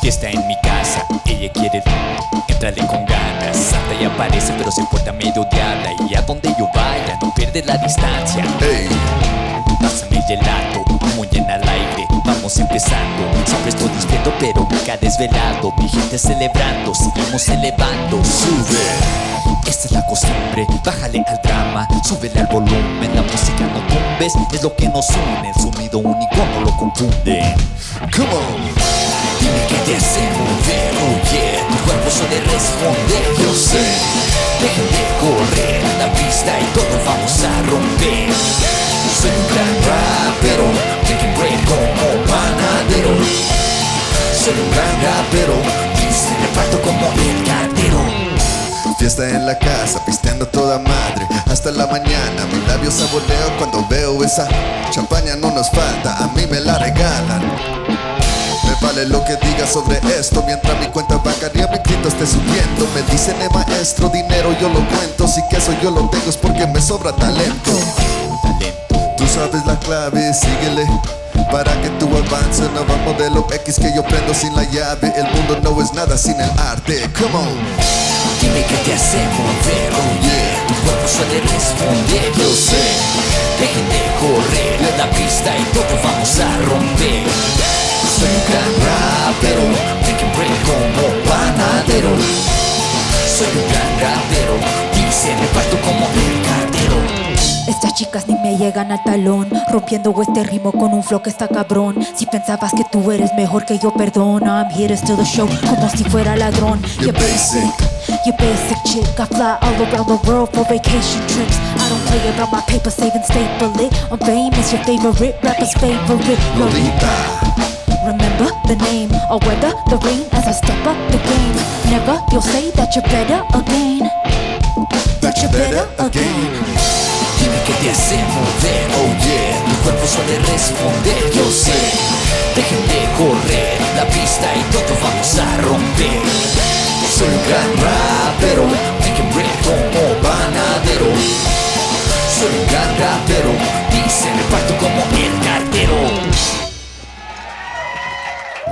Fiesta en mi casa, ella quiere entrarle con ganas. Santa y aparece pero se porta medio diabla. Y a donde yo vaya no pierde la distancia. Hey. Pásame el gelato, muy en al aire. Vamos empezando, siempre estoy despierto pero nunca desvelado. Mi gente celebrando, seguimos elevando. Sube, esta es la costumbre, bájale al drama, súbele al volumen. La música no tumbes, es lo que nos une. El sonido único no lo confunde. Come on. Dime qué te hace mover, oh yeah. Tu cuerpo suele responder, yo sé. Dejen de correr la pista y todos vamos a romper. Soy un gran rapero, taking break como panadero. Soy un gran rapero, y se reparto como el cartero. Fiesta en la casa, pisteando toda madre hasta la mañana, mis labios saboreo cuando veo esa champaña. No nos falta, a mí me la regalan. Me vale lo que digas sobre esto, mientras mi cuenta bancaria mi crédito esté subiendo. Me dicen maestro, dinero yo lo cuento. Si que eso yo lo tengo es porque me sobra talento. Tú sabes la clave, síguele para que tú avances. Nuevo modelo X que yo prendo sin la llave. El mundo no es nada sin el arte. Come on. Dime qué te hace mover, oh yeah. Tu cuerpo suele responder, yo sé. Dejen de correr la pista y todos vamos a romper. Soy un gran rapero, taking break como panadero. Soy un gran rapero, y se reparto como el cartero. Estas chicas ni me llegan al talón, rompiendo este ritmo con un flow que está cabrón. Si pensabas que tú eres mejor que yo, perdona. I'm here to steal the show, como si fuera ladrón. You're basic. You basic chick, I fly all around the world for vacation trips. I don't play about my paper, saving staple it. I'm famous, your favorite rapper's favorite Lolita. Remember the name, or weather the rain as I step up the game. Never you'll say that you're better again. That you're better again. Dime qué te hace mover, oh yeah. Tu cuerpo suele responder, yo sé. Dejen de correr la pista y todos vamos a romper. Soy un gran rapero, taking break como panadero. Soy un gran rapero, y se reparto como el cartero.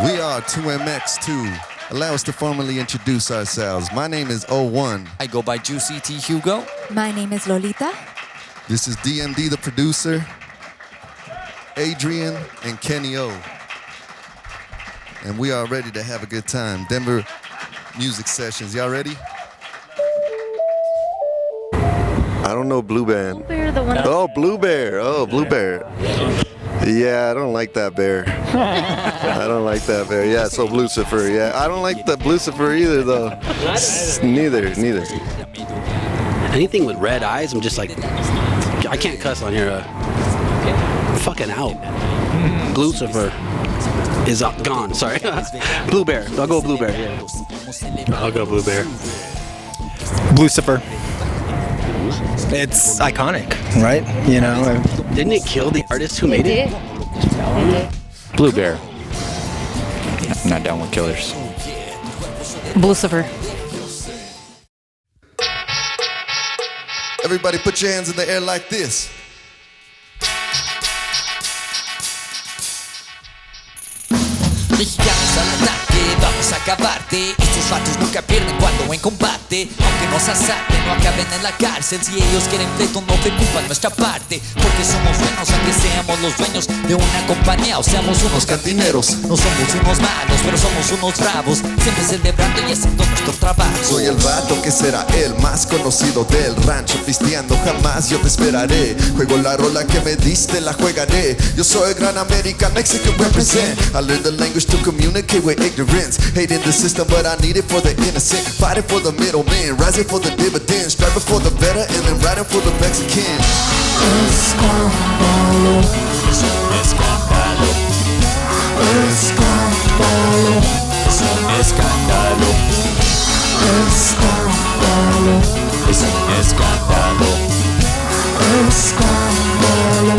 We are 2MX2. Allow us to formally introduce ourselves. My name is O1. I go by Juicy T. Hugo. My name is Lolita. This is DMD, the producer, Adrian, and Kenny O. And we are ready to have a good time. Denver Music Sessions. Y'all ready? I don't know Blue Band. Oh, Blue Bear. Oh, Blue Bear. Yeah, I don't like that bear. I don't like that bear. Yeah, so Lucifer. Yeah, I don't like the Lucifer either, though. Neither. Anything with red eyes, I'm just like, I can't cuss on here. Fucking out. Lucifer is gone. Sorry. Blue Bear. I'll go Blue Bear. Yeah. I'll go Blue Bear. Lucifer. It's iconic, right? You know. Didn't it kill the artist who made it? Blue Bear. I'm not down with killers. Lucifer. Everybody put your hands in the air like this. Mexicanos al ataque, vamos a acabarte. Estos vatos nunca pierden cuando en combate. Aunque nos asalten, no acaben en la cárcel. Si ellos quieren pleito, no ocupan nuestra parte. Porque somos buenos, aunque seamos los dueños de una compañía o seamos unos cantineros. No somos unos malos, pero somos unos bravos. Siempre celebrando y haciendo nuestro trabajo. Soy el vato que será el más conocido del rancho. Pisteando jamás yo te esperaré. Juego la rola que me diste, la juegaré. Yo soy gran American Mexican represent. I learned the language to communicate with ignorance. Hating the system, but I need it for the innocent. Fighting for the middleman, rising for the dividends. Striving for the better and then riding for the Mexican. Escándalo. Es un escándalo. Escándalo. Es un escándalo. Escándalo. Es un escándalo. Escándalo.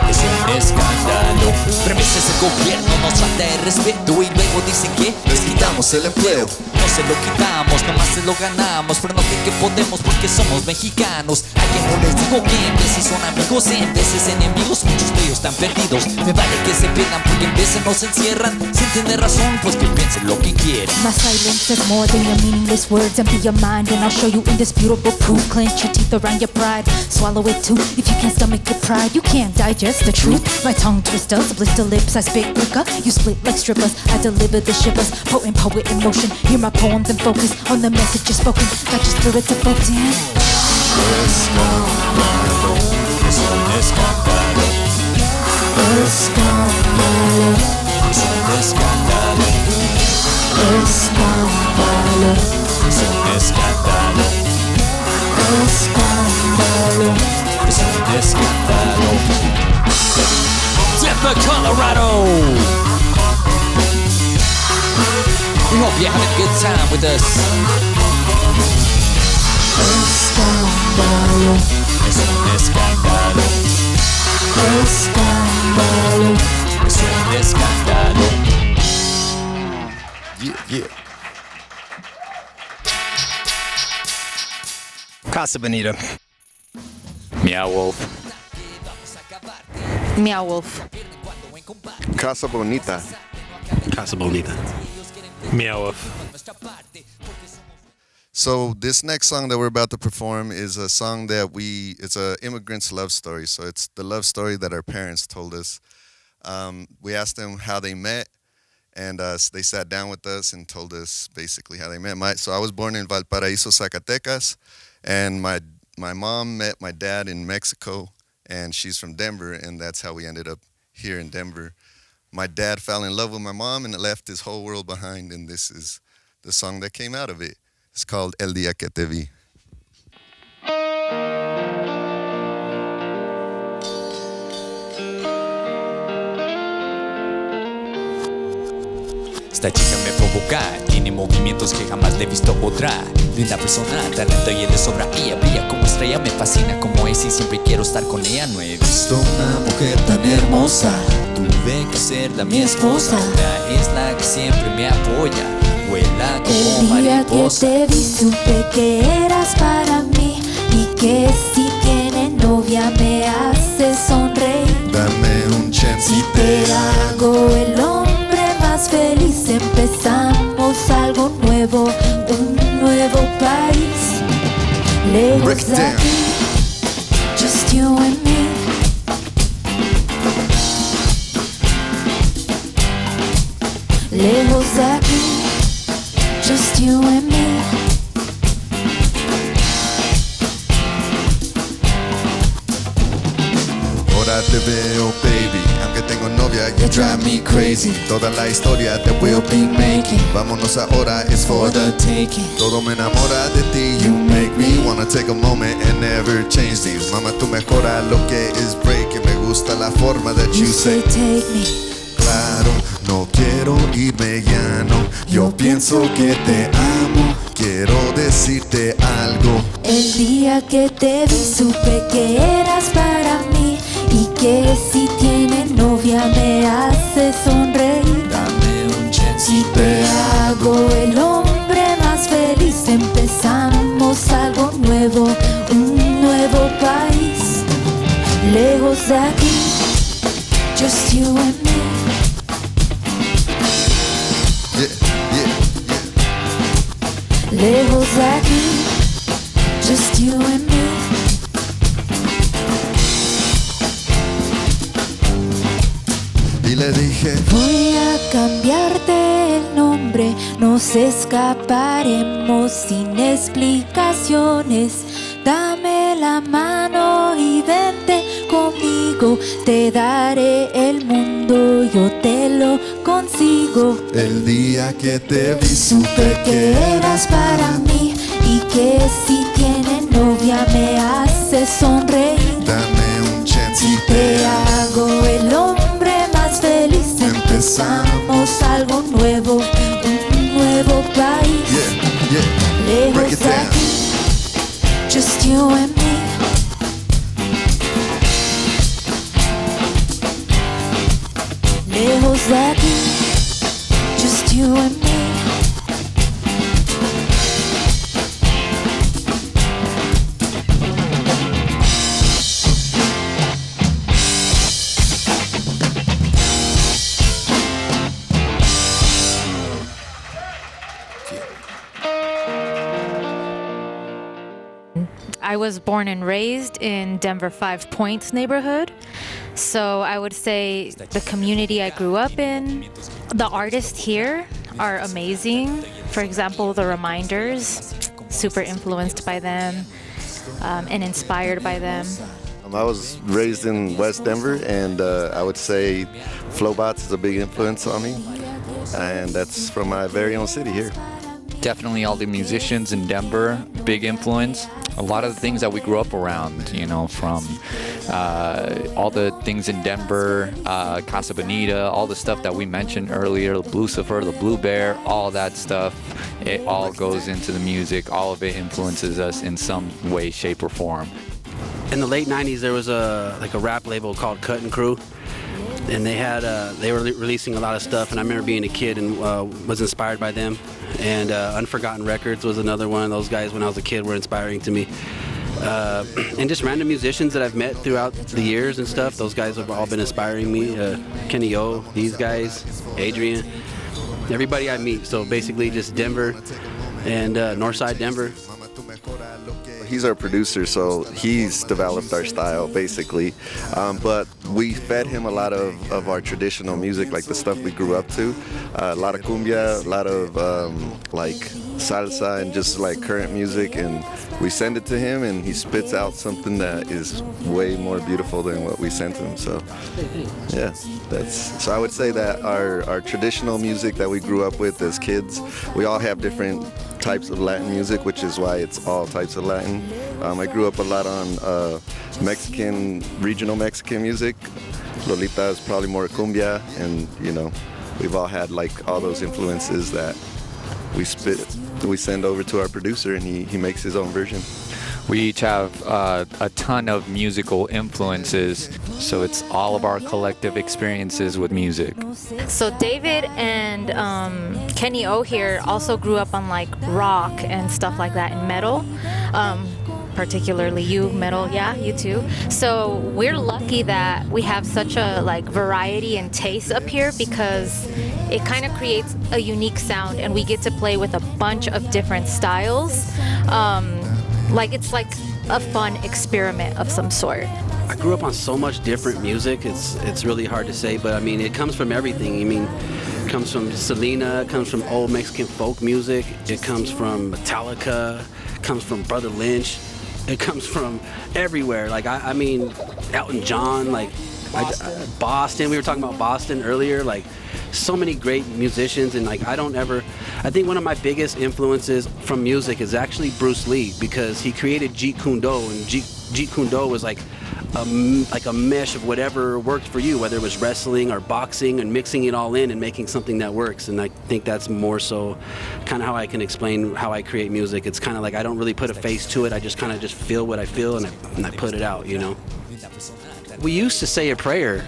Es un escándalo. Premisas del gobierno nos falta el respeto y luego dicen que les quita damos el empleo. No se lo quitamos, nomás se lo ganamos. Pero no creen que podemos porque somos mexicanos. A quien no les digo que en veces son amigos, en veces enemigos. Muchos de ellos están perdidos. Me vale que se pierdan porque en veces nos encierran sin tener razón, pues que piensen lo que quieran. My silence is more than your meaningless words. Empty your mind and I'll show you indisputable proof. Clench your teeth around your pride, swallow it too. If you can't stomach your pride, you can't digest the truth. My tongue twisters, blister lips, I spit quicker. You split like strippers, I deliver the shivers. Potent poet in motion, hear my poems and focus on the message spoken. Got your spirits evoked in. Escándalo, es un escándalo. Escándalo, es un escándalo. Escándalo, es un escándalo. Escándalo, es un escándalo. Denver, Colorado. We hope you're having a good time with us. Escándalo, es un escándalo. Escándalo, es un escándalo. Yeah. Casa Bonita. Meow Wolf. Meow Wolf. Casa Bonita. Casa Bonita. Meow Wolf. So this next song that we're about to perform is a song that it's a immigrant's love story. So it's the love story that our parents told us. We asked them how they met, and they sat down with us and told us basically how they met. So I was born in Valparaíso, Zacatecas, and my mom met my dad in Mexico, and she's from Denver, and that's how we ended up here in Denver. My dad fell in love with my mom and left his whole world behind, and this is the song that came out of it. It's called El Día que Te Vi. Esta chica me provoca, tiene movimientos que jamás le he visto otra. Linda persona, talento y el de sobra. Ella brilla como estrella, me fascina como es y siempre quiero estar con ella. No he visto una mujer tan hermosa, tuve que ser mi esposa. Ahora es la que siempre me apoya, vuela como mariposa. El día que te vi supe que eras para mí y que si tiene novia me hace sonreír. Dame un chance y Te hago el hombre más feliz. Empezamos algo nuevo, un nuevo país. Break Lejos it de down. aquí, just you and me. Lejos de aquí, just you and me. Ahora te veo, baby, aunque tengo novia, you drive me crazy. Toda la historia that we'll be making, vámonos ahora, it's for the taking. Todo me enamora de ti, you make me wanna take a moment and never change these. Mama, tú mejora lo que es break, y me gusta la forma that you say. Take me. Claro, no quiero irme ya no. Yo pienso que te amo, quiero decirte algo. El día que te vi supe que eras para mí y que si tiene novia me hace sonreír. Dame un chance y Te hago el hombre más feliz. Empezamos algo nuevo, un nuevo país. Lejos de aquí, just you and me. Yeah. Lejos de aquí, just you and me. Y le dije, Voy a cambiarte el nombre, nos escaparemos sin explicaciones. Dame la mano y vente conmigo, te daré el mundo, yo te lo consigo. el día que te vi Supe que eras para mí y que si tiene novia me hace sonreír. Dame un chance y Te hago el hombre más feliz. Empezamos algo nuevo, un nuevo país. Yeah. Break Lejos it de down. aquí, just you and me. Lejos de aquí, just you and me. I was born and raised in Denver 5 Points neighborhood. So I would say the community I grew up in, the artists here are amazing. For example, the Reminders, super influenced by them and inspired by them. I was raised in West Denver, and I would say Flowbots is a big influence on me, and that's from my very own city here. Definitely all the musicians in Denver, big influence. A lot of the things that we grew up around, you know, from all the things in Denver, Casa Bonita, all the stuff that we mentioned earlier, the Lucifer, the Blue Bear, all that stuff, it all goes into the music. All of it influences us in some way, shape, or form. In the late 90s, there was a rap label called Cut and Crew, and they were releasing a lot of stuff, and I remember being a kid and was inspired by them. And Unforgotten Records was another one of those guys when I was a kid were inspiring to me. And just random musicians that I've met throughout the years and stuff, those guys have all been inspiring me. Kenny O, these guys, Adrian, everybody I meet. So basically just Denver and Northside Denver. He's our producer, so he's developed our style basically, but we fed him a lot of our traditional music, like the stuff we grew up to, a lot of cumbia, a lot of like salsa and just like current music, and we send it to him and he spits out something that is way more beautiful than what we sent him. So yeah, so I would say that our traditional music that we grew up with as kids, we all have different types of Latin music, which is why it's all types of Latin. I grew up a lot on regional Mexican music. Lolita is probably more cumbia, and you know, we've all had like all those influences that we send over to our producer, and he makes his own version. We each have a ton of musical influences, so it's all of our collective experiences with music. So David and Kenny O here also grew up on like rock and stuff like that, and metal. Particularly you, metal, yeah, you too. So we're lucky that we have such a like variety and taste up here, because it kind of creates a unique sound, and we get to play with a bunch of different styles. Like it's like a fun experiment of some sort. I grew up on so much different music. It's really hard to say, but I mean, it comes from everything. I mean, it comes from Selena, it comes from old Mexican folk music, it comes from Metallica, it comes from Brother Lynch, it comes from everywhere. Like I mean, Elton John, like Boston. We were talking about Boston earlier. Like so many great musicians, and like I think one of my biggest influences from music is actually Bruce Lee, because he created Jeet Kune Do, and Jeet Kune Do was like a mesh of whatever worked for you, whether it was wrestling or boxing, and mixing it all in and making something that works. And I think that's more so kind of how I can explain how I create music. It's kind of like I don't really put a face to it. I just kind of just feel what I feel, and I put it out, you know. We used to say a prayer,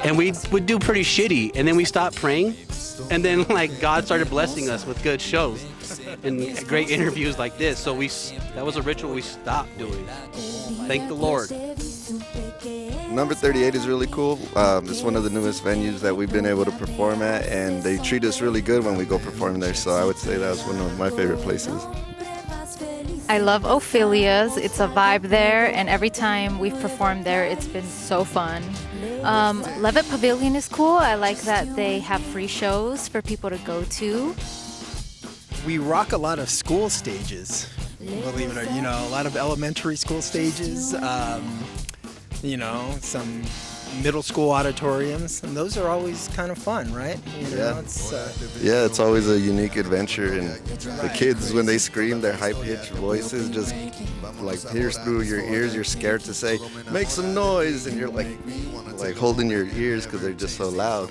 and we would do pretty shitty, and then we stopped praying, and then like God started blessing us with good shows and great interviews like this. So that was a ritual we stopped doing. Thank the Lord. Number 38 is really cool. It's one of the newest venues that we've been able to perform at, and they treat us really good when we go perform there. So I would say that was one of my favorite places. I love Ophelia's. It's a vibe there, and every time we've performed there, it's been so fun. Levitt Pavilion is cool. I like that they have free shows for people to go to. We rock a lot of school stages, believe it or not. You know, a lot of elementary school stages, you know, some middle school auditoriums, and those are always kind of fun, right? You know, it's always a unique adventure, and the kids, when they scream, their high-pitched voices just like pierce through your ears. You're scared to say, make some noise, and you're like holding your ears because they're just so loud.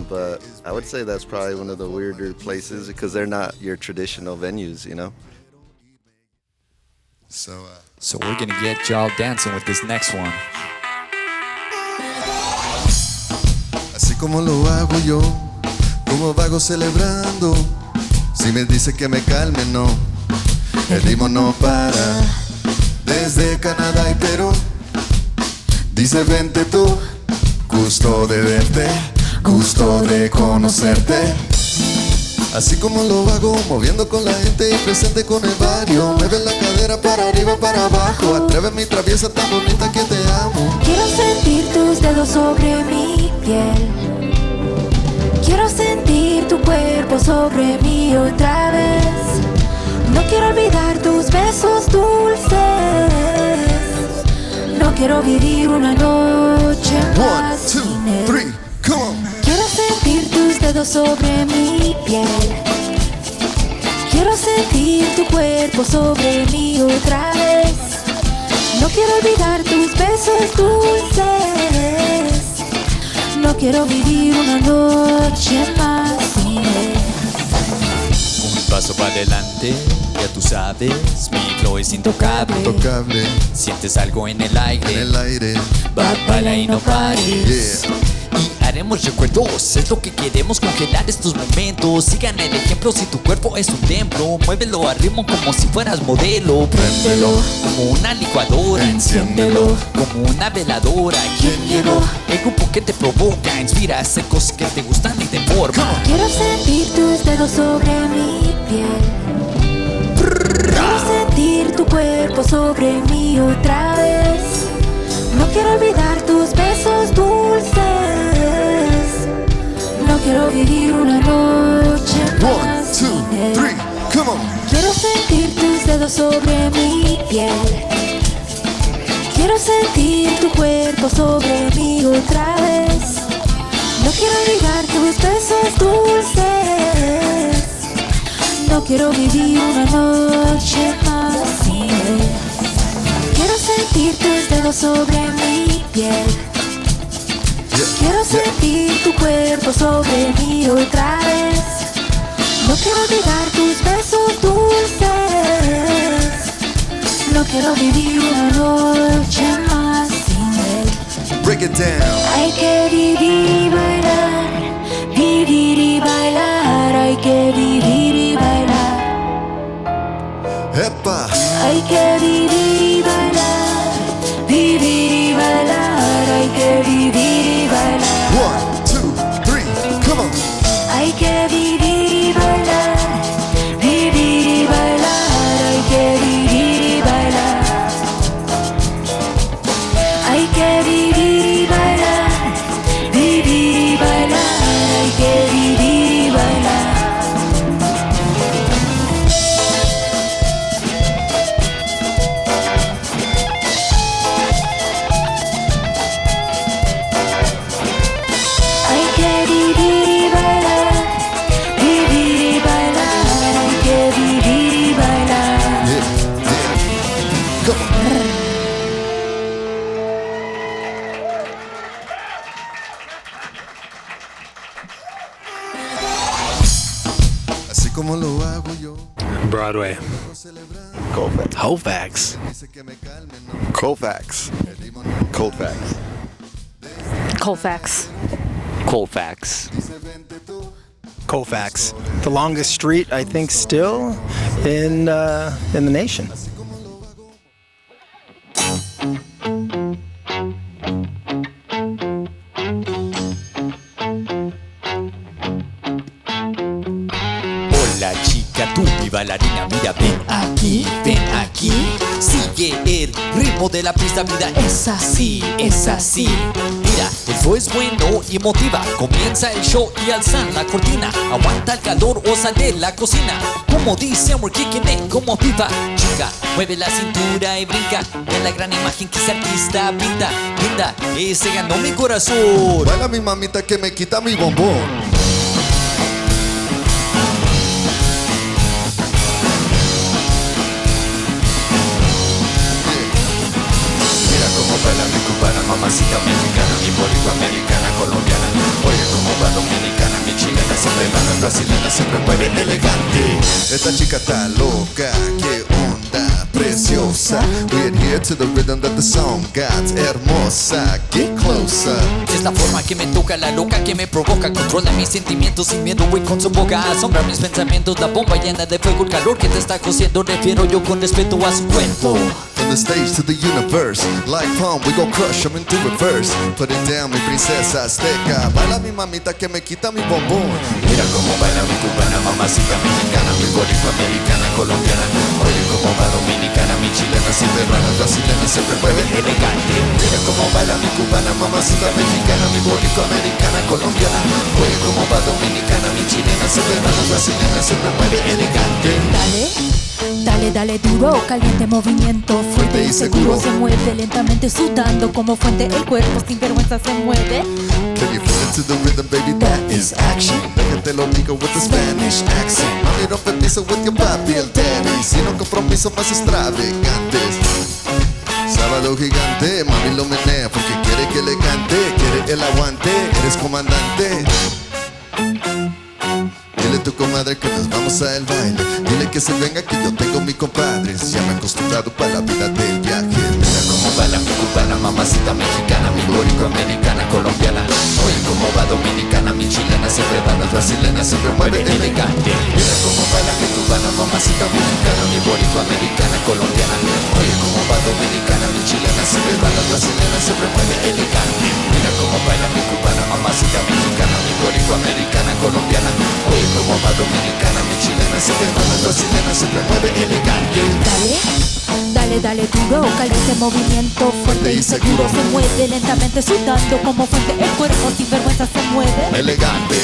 But I would say that's probably one of the weirder places, because they're not your traditional venues, you know? So we're gonna get y'all dancing with this next one. Así como lo hago yo, como vago celebrando. Si me dice que me calme, no. El ritmo no para. Desde Canadá y Perú. Dice vente tú. Gusto de verte, gusto de conocerte. Así como lo hago, moviendo con la gente y presente con el barrio. Mueve la cadera para arriba, para abajo. Atréveme mi traviesa tan bonita que te amo. Quiero sentir tus dedos sobre mi piel. Quiero sentir tu cuerpo sobre mí otra vez. No quiero olvidar tus besos dulces. No quiero vivir una noche más 1, 2, sin él. 3, come on. Quiero sentir tus dedos sobre mi piel. Quiero sentir tu cuerpo sobre mí otra vez. No quiero olvidar tus besos dulces. No quiero vivir una noche más sin él. Un paso para adelante, ya tú sabes, mi flow es intocable. Intocable Sientes algo en el aire, en el aire. baila y no pares. Yeah. Y haremos recuerdos, es lo que queremos, congelar estos momentos. Sigan el ejemplo, si tu cuerpo es un templo, muévelo a ritmo como si fueras modelo. Préndelo como una licuadora, enciéndelo como una veladora. ¿Quién llegó? El grupo que te provoca, inspira, hace cosas que te gustan y te forman. Quiero sentir tus dedos sobre mi piel. Quiero sentir tu cuerpo sobre mí otra vez. No quiero olvidar tus besos dulces. No quiero vivir una noche 1, más 2, sin él. 3, come on. Quiero sentir tus dedos sobre mi piel. Quiero sentir tu cuerpo sobre mí otra vez. No quiero olvidar tus besos dulces. No quiero vivir una noche más sin él. Quiero sentir tus dedos sobre mi piel. Quiero sentir tu cuerpo sobre mí otra vez. No quiero olvidar tus besos dulces. No quiero vivir una noche más sin él. Break it down. Hay que vivir y bailar, vivir y bailar. Hay que vivir y bailar. Epa. Hay que vivir y bailar, vivir y bailar. Hay que vivir y bailar. 1, 2, 3, come on. Hay que vivir y bailar, vivir y bailar. Hay que vivir y bailar. Hay que vivir y bailar, vivir y bailar. Hay que vivir y bailar. Hay que vivir y bailar, vivir y bailar. Hay que vivir y bailar. Yeah, yeah. Come on. Así como lo hago yo. Broadway. Colfax. Hofax. Dice que me calme, no. Colfax. El ritmo no. Colfax. Colfax. Colfax. Dice vente tú. Colfax. The longest street, I think, still in the nation. Hola chica, tú mi bailarina, mira, ven aquí, sigue el ritmo de la pista, vida es así, es así. Mira, el flow es bueno y emotiva, comienza el show y alzan la cortina, aguanta el calor o sal de la cocina, como dice we're kicking it, como pipa. Chica, mueve la cintura y brinca, ve la gran imagen que ese artista pinta, linda, ese ganó mi corazón. Baila mi mamita que me quita mi bombón. Mira cómo baila mi cubana, mamacita mexicana, mi boricua americana, colombiana. Oye cómo va dominicana, mi chilena siempre gana, brasileña siempre mueve elegante. Esta chica está loca, qué onda, preciosa. We adhere to the rhythm that the song got. Hermosa, get closer. Es la forma que me toca, la loca que me provoca, controla mis sentimientos sin miedo y con su boca asombra mis pensamientos, la bomba llena de fuego, el calor que te está cociendo, refiero yo con respeto a su cuerpo. From the stage to the universe, like palm, we gon' crush them into reverse. Put it down, mi princesa azteca. Baila mi mamita que me quita mi bombón. Mira cómo baila mi cubana, mamá. mamacita mexicana, mi boricua americana, colombiana. Oye cómo va dominicana, mi chilena, sin peruana, brasileña, siempre mueve elegante. Mira cómo baila mi cubana, mamacita mexicana, mi boricua americana, colombiana. Oye cómo va dominicana, mi chilena, sin peruana, brasileña, siempre mueve elegante. Dale duro, caliente movimiento, fuerte y seguro. Se mueve lentamente sudando como fuente, el cuerpo sin vergüenza se mueve. Can you feel it to the rhythm, baby? That is action. Déjate lo digo with the Spanish accent. Mami, rompe piso with your papi, el daddy. Sin un compromiso más extravagantes. Sábado gigante, mami lo menea porque quiere que le cante, quiere el aguante, eres comandante. Dile a tu comadre que nos vamos a el baile. Dile que se venga que yo tengo mi compadre. Ya me he acostumbrado para la vida del viaje. Mira cómo baila mi cubana, mamacita mexicana, mi boricua americana, colombiana. Oye cómo va dominicana, mi chilena, siempre va la brasileña, siempre mueve elegante. Mira cómo baila mi cubana, mamacita mexicana, mi boricua americana, colombiana. Oye cómo va dominicana, mi chilena, siempre va la brasileña, siempre mueve elegante. Mira cómo baila mi cubana, mamacita mexicana, mi boricua americana, colombiana. Oye cómo va dominicana, mi chilena, siempre va la brasileña, siempre mueve elegante. Dale duro, caliente movimiento, fuerte y seguro. Se mueve lentamente sudando como fuente, el cuerpo sin vergüenza se mueve. Elegante.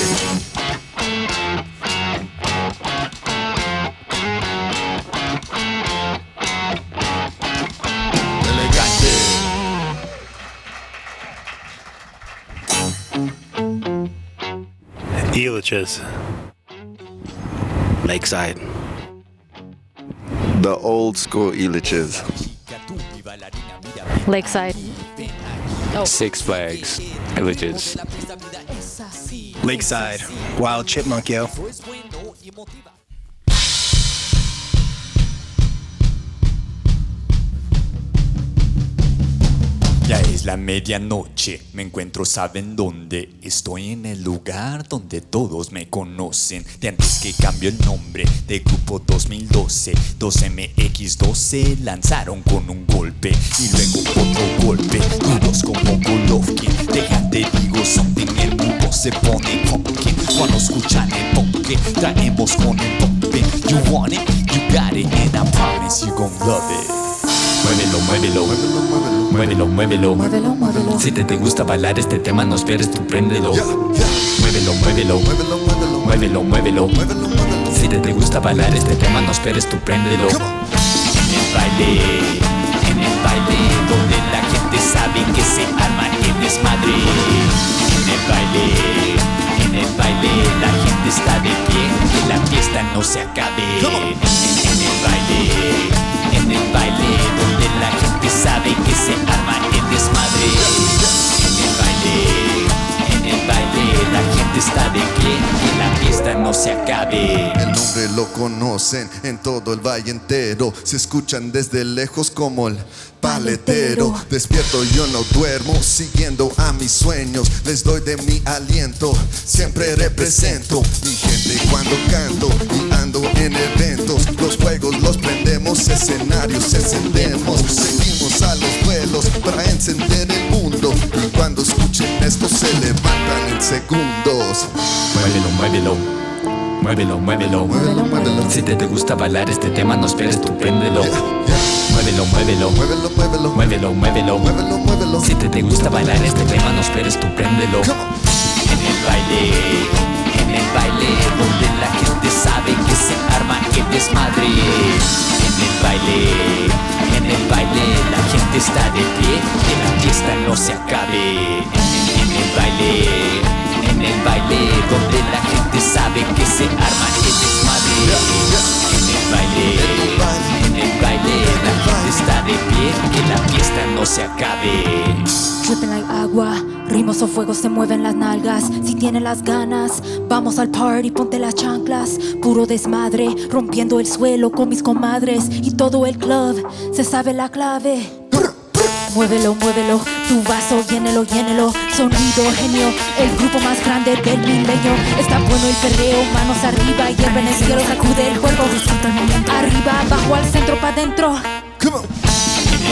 Elitches. Lakeside. The old school Elitches. Lakeside. Six Flags, Villages. Lakeside, Wild Chipmunk, yo. Ya es la medianoche, me encuentro, ¿saben dónde? Estoy en el lugar donde todos me conocen. De antes que cambio el nombre de grupo 2012, 2MX2 se lanzaron con un golpe y luego otro golpe, duros como Golovkin. Déjate digo something, el mundo se pone pumpkin cuando escuchan el punk que traemos con el pumping. You want it, you got it, and I promise you gon' love it. Muévelo, muévelo, muévelo, muévelo, muévelo. Si te gusta bailar este tema, no esperes, tú préndelo. Muévelo, muévelo, muévelo, muévelo. Si te gusta bailar este tema, no esperes, tú préndelo. En el baile, donde la gente sabe que se arma el desmadre. En el baile, la gente está de pie, que la fiesta no se acabe. En el baile, donde la gente sabe que se arma el desmadre. En el baile, la gente está de pie, que la fiesta no se acabe. El nombre lo conocen en todo el valle entero. Se escuchan desde lejos como el paletero. Despierto, yo no duermo, siguiendo a mis sueños. Les doy de mi aliento, siempre represento mi gente cuando canto y ando en eventos. Los juegos los prendemos, escenarios encendemos. Seguimos a los vuelos para encender el mundo. Y cuando escuchen esto se levantan en segundos. Muévelo, muévelo, muévelo, muévelo. Muévelo, muévelo. Si te gusta bailar este tema, no esperes, tú préndelo. Muévelo, muévelo, Muévelo, muévelo, muévelo, muévelo. muévelo, muévelo. Si te gusta bailar este tema, no esperes, tú préndelo. En el baile, donde la gente sabe que se arma el desmadre. En el baile, la gente está de pie, que la fiesta no se acabe. En el baile, donde la gente sabe que se arma el desmadre. En el baile, la gente está de pie, que la fiesta no se acabe. Dripping like agua, ritmos o fuego se mueven las nalgas. Si tienes las ganas, vamos al party, ponte las chanclas. Puro desmadre, rompiendo el suelo con mis comadres. Y todo el club se sabe la clave. Muévelo, muévelo, tu vaso, llénelo, llénelo. Sonido genio, el grupo más grande del milenio. Está bueno el perreo, manos arriba, hierve en el cielo, sacude el cuerpo. Disfruta el momento. Arriba, abajo, al centro, pa' dentro. En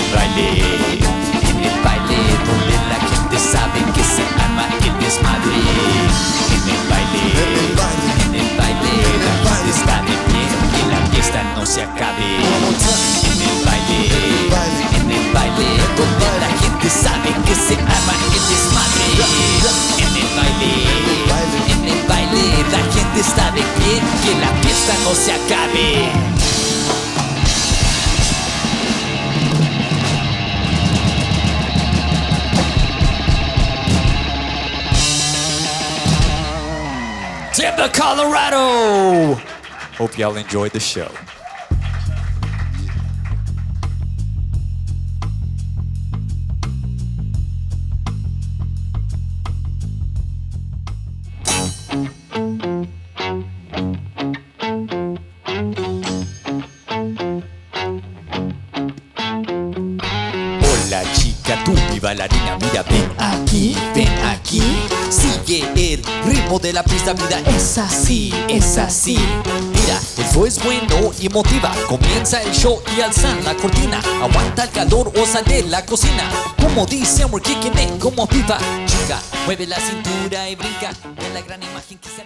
el baile, donde la gente sabe que se arma el desmadre. En el baile, la se acabe. Denver, Colorado. Hope y'all enjoyed the show. Hola chica, tú mi bailarina, mira, ven aquí, sigue el ritmo de la pista, vida, es así, es así. Mira, el flow es bueno y emotiva, comienza el show y alzan la cortina, aguanta el calor o sal de la cocina, como dicen, we're kicking it como pipa. Chica, mueve la cintura y brinca, de la gran imagen que se